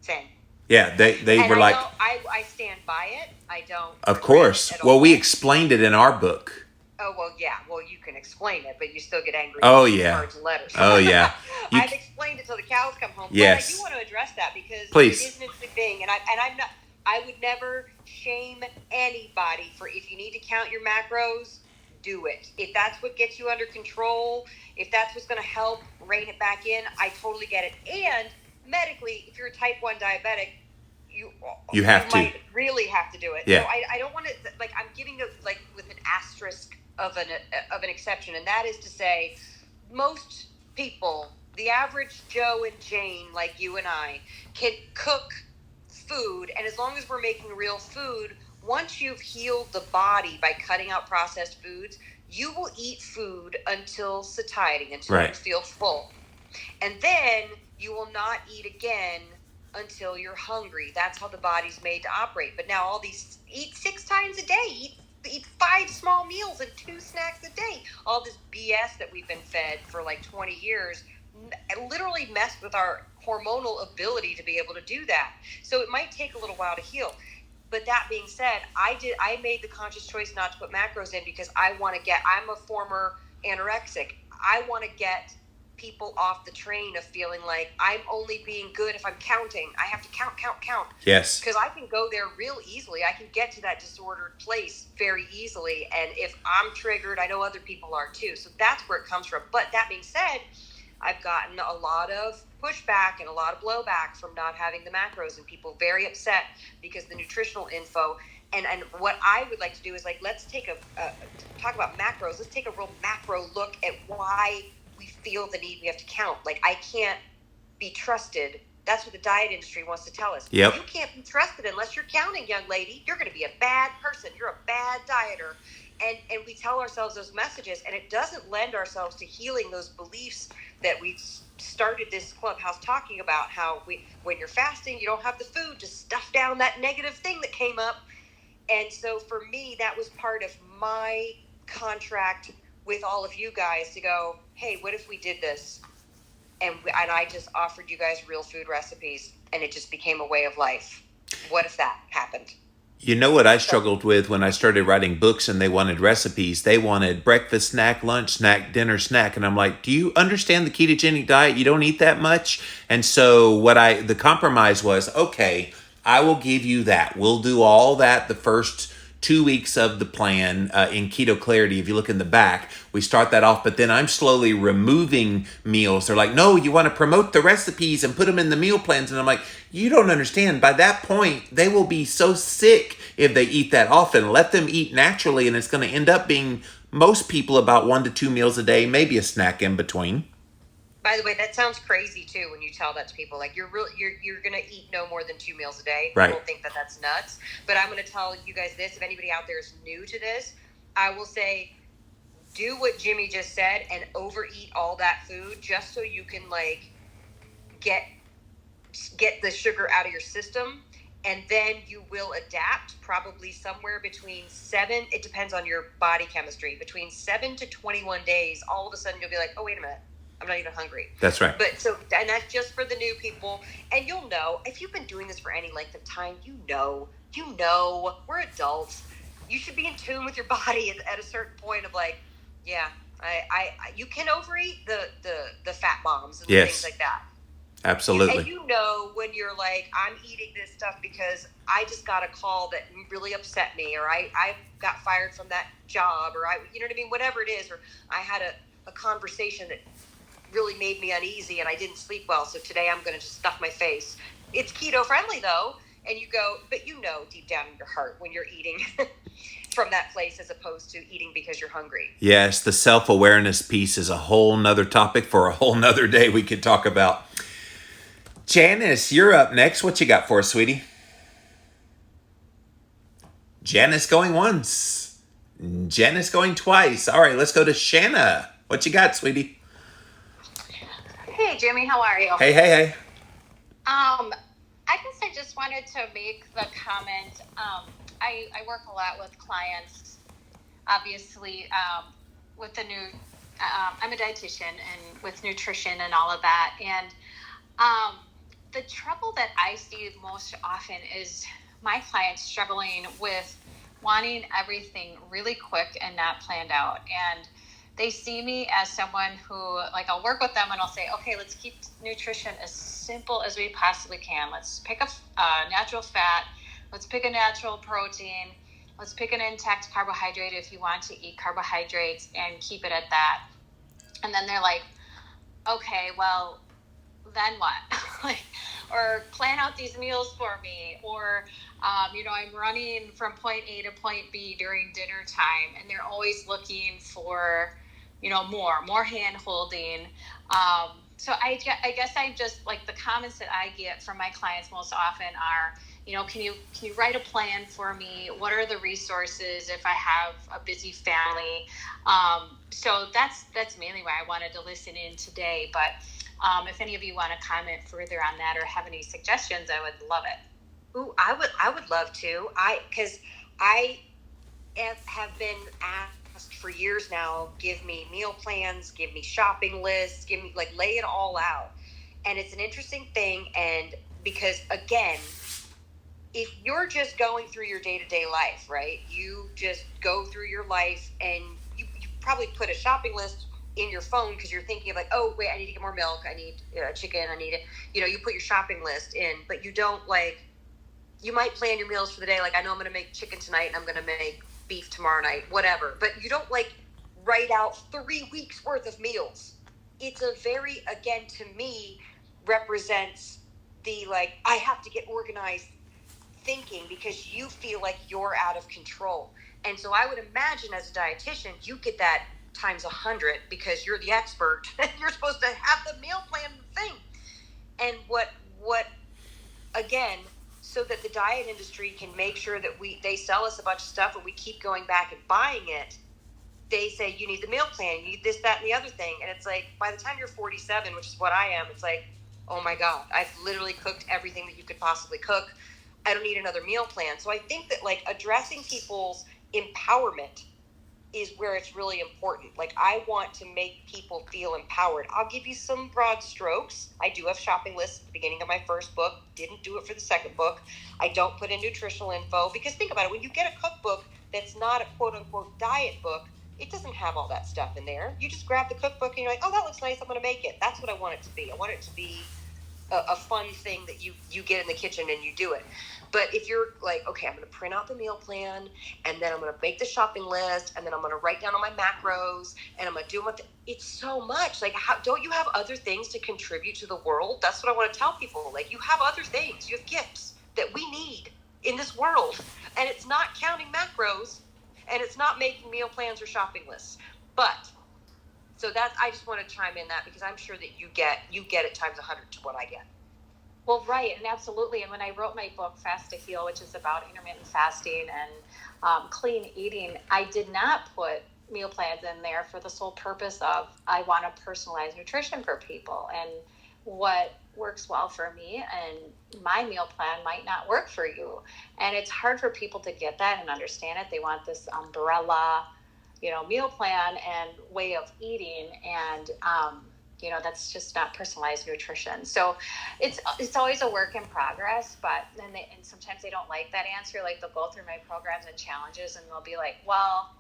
Same. Yeah, they And were like, I stand by it. I don't. of course. Well, we explained it in our book. Oh, well, yeah. Well, you can explain it, but you still get angry. Oh, yeah. Cards and letters. Oh, yeah. I've explained it till the cows come home. Yes. But I do want to address that because Please. it is an interesting thing, and I'm not. I would never shame anybody for, if you need to count your macros, do it. If that's what gets you under control, if that's what's going to help rein it back in, I totally get it. And medically, if you're a type 1 diabetic, you might really have to do it. Yeah. So I don't want to, like, I'm giving it like with an asterisk of an exception, and that is to say, most people, the average Joe and Jane like you and I, can cook food, and as long as we're making real food, once you've healed the body by cutting out processed foods, you will eat food until satiety, until you feel full. And then you will not eat again until you're hungry. That's how the body's made to operate. But now all these, eat 6 times a day, eat 5 small meals and 2 snacks a day. All this BS that we've been fed for like 20 years literally messed with our hormonal ability to be able to do that. So it might take a little while to heal. But that being said, I made the conscious choice not to put macros in because I'm a former anorexic. I want to get people off the train of feeling like I'm only being good if I'm counting. I have to count. Yes. Because I can go there real easily. I can get to that disordered place very easily. And if I'm triggered, I know other people are too. So that's where it comes from. But that being said, I've gotten a lot of pushback and a lot of blowback from not having the macros, and people very upset because the nutritional info. And what I would like to do is, like, let's take talk about macros. Let's take a real macro look at why we feel the need we have to count. Like, I can't be trusted. That's what the diet industry wants to tell us. Yep. You can't be trusted unless you're counting, young lady. You're going to be a bad person. You're a bad dieter. And we tell ourselves those messages, and it doesn't lend ourselves to healing those beliefs that we started this clubhouse talking about, how when you're fasting, you don't have the food to stuff down that negative thing that came up. And so for me, that was part of my contract with all of you guys to go, hey, what if we did this? And I just offered you guys real food recipes, and it just became a way of life. What if that happened? You know what I struggled with when I started writing books and they wanted recipes? They wanted breakfast snack, lunch snack, dinner snack. And I'm like, do you understand the ketogenic diet? You don't eat that much. And so the compromise was, okay, I will give you that. We'll do all that the first 2 weeks of the plan in Keto Clarity. If you look in the back, we start that off, but then I'm slowly removing meals. They're like, no, you want to promote the recipes and put them in the meal plans. And I'm like, you don't understand. By that point, they will be so sick if they eat that often. Let them eat naturally, and it's going to end up being most people about 1 to 2 meals a day, maybe a snack in between. By the way, that sounds crazy too when you tell that to people. Like, you're gonna eat no more than 2 meals a day. Right. People think that that's nuts. But I'm gonna tell you guys this: if anybody out there is new to this, I will say, do what Jimmy just said and overeat all that food just so you can, like, get the sugar out of your system, and then you will adapt probably somewhere between 7. It depends on your body chemistry. Between 7 to 21 days, all of a sudden you'll be like, oh, wait a minute. I'm not even hungry. That's right. And that's just for the new people. And you'll know, if you've been doing this for any length of time, you know, we're adults. You should be in tune with your body at a certain point of, like, yeah, you can overeat the fat bombs and things like that. Absolutely. And you know when you're like, I'm eating this stuff because I just got a call that really upset me, or I got fired from that job, or you know what I mean? Whatever it is, or I had a conversation that really made me uneasy and I didn't sleep well, so today I'm going to just stuff my face. It's keto friendly though, and you go, but you know deep down in your heart when you're eating from that place as opposed to eating because you're hungry. Yes, the self-awareness piece is a whole nother topic for a whole nother day we could talk about. Janice, you're up next. What you got for us, sweetie? Janice going once. Janice going twice. All right, let's go to Shanna. What you got, sweetie? Hey, Jimmy, how are you? Hey. I guess I just wanted to make the comment. I work a lot with clients, obviously, with the new, I'm a dietitian and with nutrition and all of that. And the trouble that I see most often is my clients struggling with wanting everything really quick and not planned out. And they see me as someone who, like, I'll work with them and I'll say, okay, let's keep nutrition as simple as we possibly can. Let's pick a natural fat. Let's pick a natural protein. Let's pick an intact carbohydrate if you want to eat carbohydrates, and keep it at that. And then they're like, okay, well, then what? Or plan out these meals for me, or I'm running from point A to point B during dinner time, and they're always looking for more hand holding. So I guess I just, like, the comments that I get from my clients most often are, can you write a plan for me? What are the resources if I have a busy family? So that's mainly why I wanted to listen in today. But if any of you want to comment further on that or have any suggestions, I would love it. Ooh, I would love to. Because I have been asked for years now, give me meal plans, give me shopping lists, give me, like, lay it all out. And it's an interesting thing. And because, again, if you're just going through your day-to-day life, right? You just go through your life and you probably put a shopping list in your phone because you're thinking of, like, oh, wait, I need to get more milk. I need chicken. I need it. You put your shopping list in, but you don't, like, you might plan your meals for the day. Like, I know I'm going to make chicken tonight and I'm going to make beef tomorrow night, whatever. But you don't, like, write out 3 weeks worth of meals. It's a very, again, to me, represents the, like, I have to get organized thinking because you feel like you're out of control. And so I would imagine as a dietitian, you get that times 100 because you're the expert and you're supposed to have the meal plan thing. And what again, so that the diet industry can make sure that they sell us a bunch of stuff and we keep going back and buying it, they say you need the meal plan, you need this, that, and the other thing. And it's like, by the time you're 47, which is what I am, it's like, oh my God, I've literally cooked everything that you could possibly cook. I don't need another meal plan. So I think that, like, addressing people's empowerment is where it's really important. Like, I want to make people feel empowered. I'll give you some broad strokes. I do have shopping lists at the beginning of my first book. Didn't do it for the second book. I don't put in nutritional info because, think about it, when you get a cookbook that's not a quote-unquote diet book, it doesn't have all that stuff in there. You just grab the cookbook and you're like, oh, that looks nice, I'm going to make it. That's what I want it to be. I want it to be a fun thing that you get in the kitchen and you do it. But if you're like, okay, I'm going to print out the meal plan, and then I'm going to make the shopping list, and then I'm going to write down all my macros, and I'm going to do them. It's so much. Like, don't you have other things to contribute to the world? That's what I want to tell people. Like, you have other things. You have gifts that we need in this world, and it's not counting macros, and it's not making meal plans or shopping lists. But so I just want to chime in that because I'm sure that you get it times 100 to what I get. Well, right, and absolutely. And when I wrote my book, Fast to Heal, which is about intermittent fasting and clean eating, I did not put meal plans in there for the sole purpose of I want to personalize nutrition for people. And what works well for me and my meal plan might not work for you. And it's hard for people to get that and understand it. They want this umbrella, meal plan and way of eating. And, that's just not personalized nutrition. So it's always a work in progress, but then and sometimes they don't like that answer. Like, they'll go through my programs and challenges and they'll be like, well,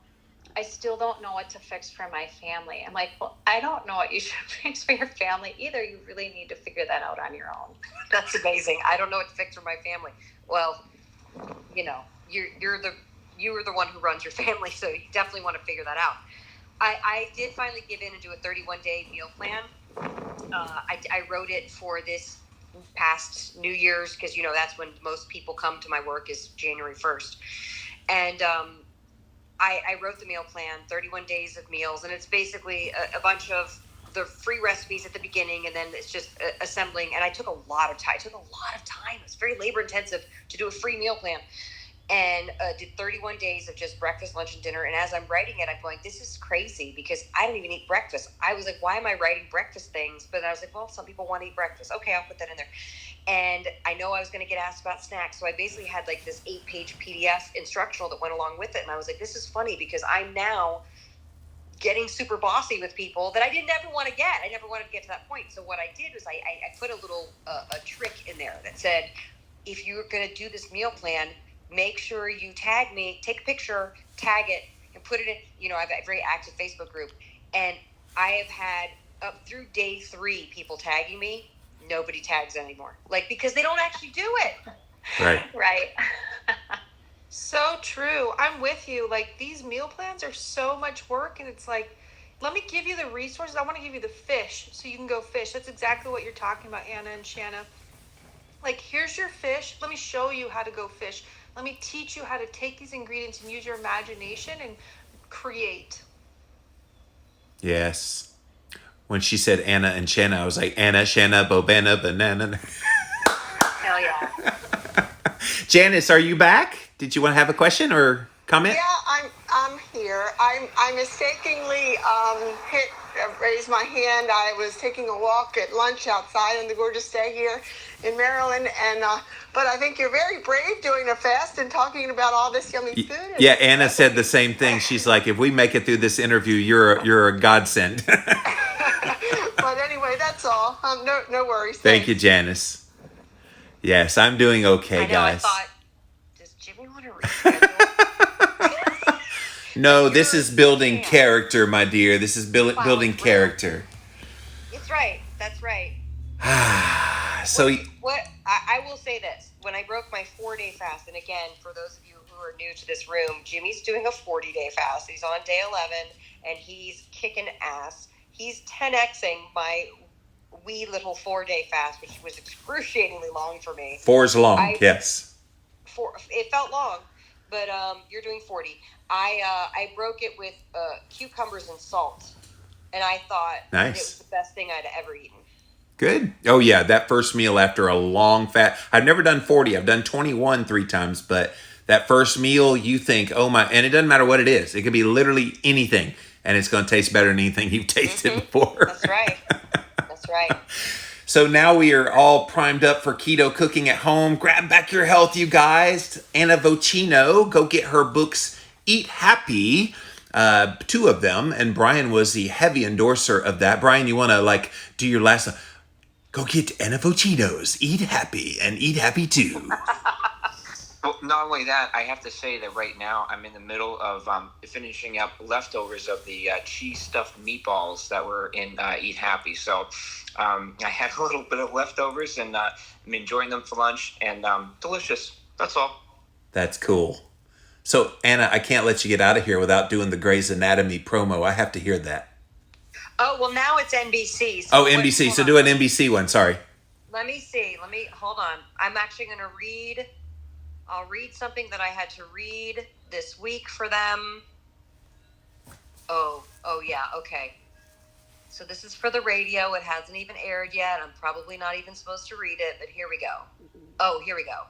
I still don't know what to fix for my family. I'm like, well, I don't know what you should fix for your family either. You really need to figure that out on your own. That's amazing. I don't know what to fix for my family. Well, you know, you are the one who runs your family, so you definitely want to figure that out. I did finally give in and do a 31-day meal plan. I wrote it for this past New Year's because, you know, that's when most people come to my work is January 1st. And I wrote the meal plan, 31 days of meals, and it's basically a bunch of the free recipes at the beginning, and then it's just assembling. And I took a lot of time. It's very labor intensive to do a free meal plan. And did 31 days of just breakfast, lunch, and dinner. And as I'm writing it, I'm going, this is crazy because I don't even eat breakfast. I was like, why am I writing breakfast things? But I was like, well, some people want to eat breakfast. Okay, I'll put that in there. And I know I was going to get asked about snacks. So I basically had like this 8-page PDF instructional that went along with it. And I was like, this is funny because I'm now getting super bossy with people that I didn't ever want to get. I never wanted to get to that point. So what I did was I put a little a trick in there that said, if you're going to do this meal plan, make sure you tag me, take a picture, tag it, and put it in, you know, I have a very active Facebook group. And I have had up through day 3 people tagging me. Nobody tags anymore. Like, because they don't actually do it. Right. Right. So true. I'm with you. Like, these meal plans are so much work, and it's like, let me give you the resources. I want to give you the fish so you can go fish. That's exactly what you're talking about, Anna and Shanna. Like, here's your fish. Let me show you how to go fish. Let me teach you how to take these ingredients and use your imagination and create. Yes. When she said Anna and Shanna, I was like, Anna, Shanna, Bobana, Banana. Hell yeah. Janice, are you back? Did you want to have a question or comment? Yeah, I'm here. I mistakenly raised my hand. I was taking a walk at lunch outside on the gorgeous day here in Maryland, and but I think you're very brave doing a fast and talking about all this yummy food. Yeah, Anna said the same thing. She's like, if we make it through this interview, you're a godsend. But anyway, that's all. No worries. Thank you, Janice. Yes, I'm doing okay, I know, guys. I thought, does Jimmy want to reschedule? No, this is building character, my dear. This is building character. It's right. That's right. So, What I will say this: when I broke my 4-day fast, and again, for those of you who are new to this room, Jimmy's doing a 40-day fast. He's on day 11, and he's kicking ass. He's 10xing my wee little 4-day fast, which was excruciatingly long for me. 4's long, yes. It felt long, but you're doing 40. I broke it with cucumbers and salt, and I thought Nice. It was the best thing I'd ever eaten. Good. Oh, yeah, that first meal after a long fast. I've never done 40. I've done 21 3 times, but that first meal, you think, oh my, and it doesn't matter what it is. It could be literally anything, and it's going to taste better than anything you've tasted before. That's right. That's right. So now we are all primed up for keto cooking at home. Grab back your health, you guys. Anna Vocino, go get her books, Eat Happy, 2 of them, and Brian was the heavy endorser of that. Brian, you want to do your last one? Go get Anna Vocino's Eat Happy and Eat Happy too. Well, not only that, I have to say that right now I'm in the middle of finishing up leftovers of the cheese stuffed meatballs that were in Eat Happy. So I had a little bit of leftovers, and I'm enjoying them for lunch, and delicious. That's all. That's cool. So Anna, I can't let you get out of here without doing the Grey's Anatomy promo. I have to hear that. Oh, well, now it's NBC. So NBC. So do an NBC one. Sorry. Let me see. Hold on. I'm actually going to read. I'll read something that I had to read this week for them. Oh, yeah. Okay. So this is for the radio. It hasn't even aired yet. I'm probably not even supposed to read it, but here we go. Oh, here we go.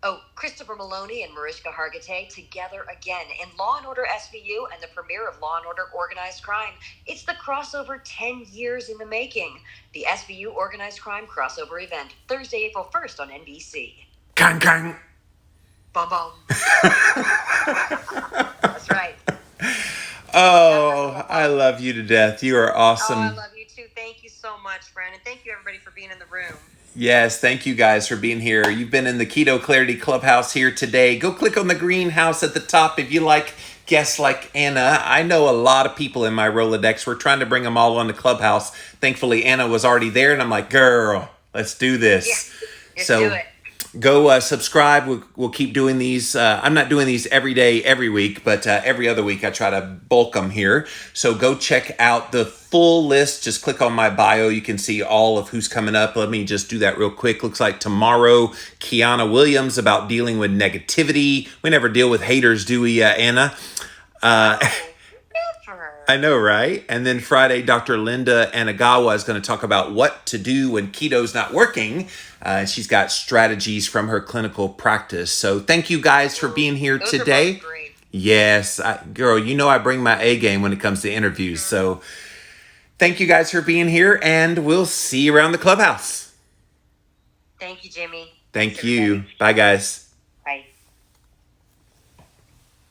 Oh, Christopher Maloney and Mariska Hargitay together again in Law & Order SVU and the premiere of Law & Order Organized Crime. It's the crossover 10 years in the making. The SVU Organized Crime crossover event, Thursday, April 1st on NBC. Kang, kang. Bum, bum. That's right. Oh, I love you to death. You are awesome. Oh, I love you too. Thank you so much, friend. And thank you, everybody, for being in the room. Yes, thank you guys for being here. You've been in the Keto Clarity Clubhouse here today. Go click on the greenhouse at the top if you like guests like Anna. I know a lot of people in my Rolodex. We're trying to bring them all on the Clubhouse. Thankfully, Anna was already there, and I'm like, girl, let's do this. Let's So do it. go subscribe. We'll keep doing these. I'm not doing these every day, every week, but every other week I try to bulk them here. So go check out the full list. Just click on my bio. You can see all of who's coming up. Let me just do that real quick. Looks like tomorrow, Kiana Williams about dealing with negativity. We never deal with haters, do we, Anna? I know, right? And then Friday, Dr. Linda Anagawa is going to talk about what to do when keto's not working. She's got strategies from her clinical practice. So thank you guys for being here Those today. Are both great. Yes, girl, you know I bring my A game when it comes to interviews. So thank you guys for being here, and we'll see you around the clubhouse. Thank you, Jimmy. Thank Thanks, you. everybody. Bye, guys.